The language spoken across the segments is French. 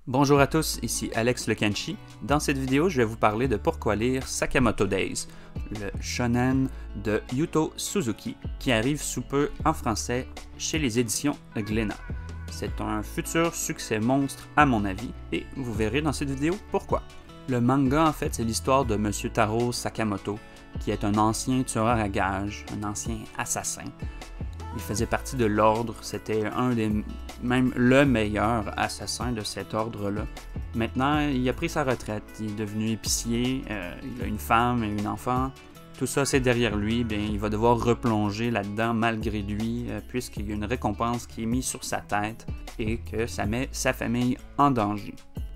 Bonjour à tous, ici Alex Le Kenshi. Dans cette vidéo, je vais vous parler de pourquoi lire Sakamoto Days, le shonen de Yuto Suzuki, qui arrive sous peu en français chez les éditions Glénat. C'est un futur succès monstre à mon avis, et vous verrez dans cette vidéo pourquoi. Le manga, en fait, c'est l'histoire de Monsieur Taro Sakamoto, qui est un ancien tueur à gages, un ancien assassin. Il faisait partie de l'ordre, c'était même le meilleur assassin de cet ordre-là. Maintenant, il a pris sa retraite, il est devenu épicier, il a une femme et une enfant. Tout ça, c'est derrière lui, bien, il va devoir replonger là-dedans malgré lui, puisqu'il y a une récompense qui est mise sur sa tête et que ça met sa famille en danger.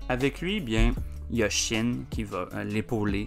Avec lui, bien, il y a Shin qui va l'épauler.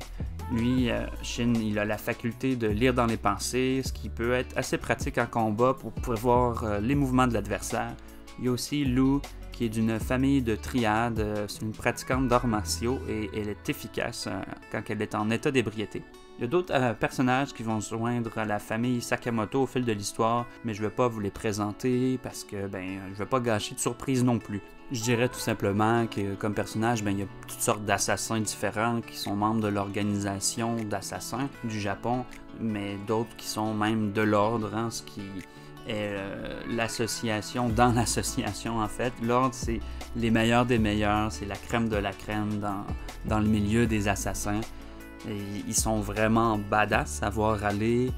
Lui, Shin, il a la faculté de lire dans les pensées, ce qui peut être assez pratique en combat pour prévoir les mouvements de l'adversaire. Il y a aussi Lou, qui est d'une famille de triades, c'est une pratiquante d'arts martiaux et elle est efficace quand elle est en état d'ébriété. Il y a d'autres personnages qui vont se joindre à la famille Sakamoto au fil de l'histoire, mais je ne vais pas vous les présenter parce que je ne vais pas gâcher de surprise non plus. Je dirais tout simplement que comme personnage, il y a toutes sortes d'assassins différents qui sont membres de l'organisation d'assassins du Japon, mais d'autres qui sont même de l'ordre, ce qui est l'association dans l'association en fait. L'ordre, c'est les meilleurs des meilleurs, c'est la crème de la crème dans le milieu des assassins. Et ils sont vraiment badass à voir aller.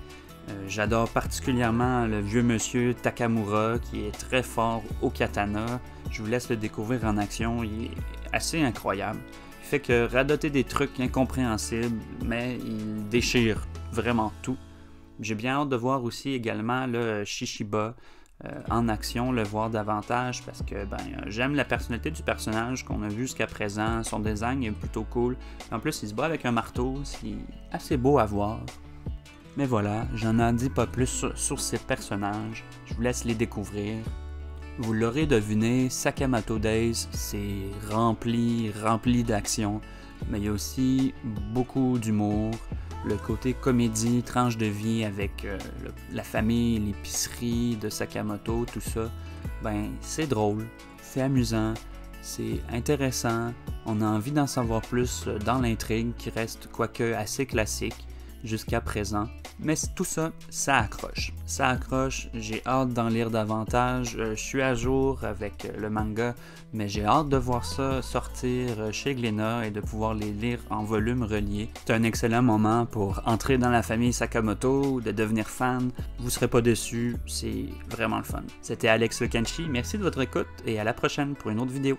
J'adore particulièrement le vieux monsieur Takamura qui est très fort au katana. Je vous laisse le découvrir en action, il est assez incroyable. Il fait que radoter des trucs incompréhensibles, mais il déchire vraiment tout. J'ai bien hâte de voir aussi également le Shishiba en action, le voir davantage parce que j'aime la personnalité du personnage qu'on a vu jusqu'à présent. Son design est plutôt cool. En plus, il se bat avec un marteau, c'est assez beau à voir. Mais voilà, j'en en dis pas plus sur ces personnages. Je vous laisse les découvrir. Vous l'aurez deviné, Sakamoto Days, c'est rempli d'action, mais il y a aussi beaucoup d'humour. Le côté comédie, tranche de vie avec la famille, l'épicerie de Sakamoto, tout ça, c'est drôle, c'est amusant, c'est intéressant. On a envie d'en savoir plus dans l'intrigue qui reste quoique assez classique jusqu'à présent. Mais tout ça, ça accroche. Ça accroche, j'ai hâte d'en lire davantage. Je suis à jour avec le manga, mais j'ai hâte de voir ça sortir chez Glénat et de pouvoir les lire en volume relié. C'est un excellent moment pour entrer dans la famille Sakamoto, de devenir fan. Vous ne serez pas déçus, c'est vraiment le fun. C'était Alex Le Kenshi, merci de votre écoute et à la prochaine pour une autre vidéo.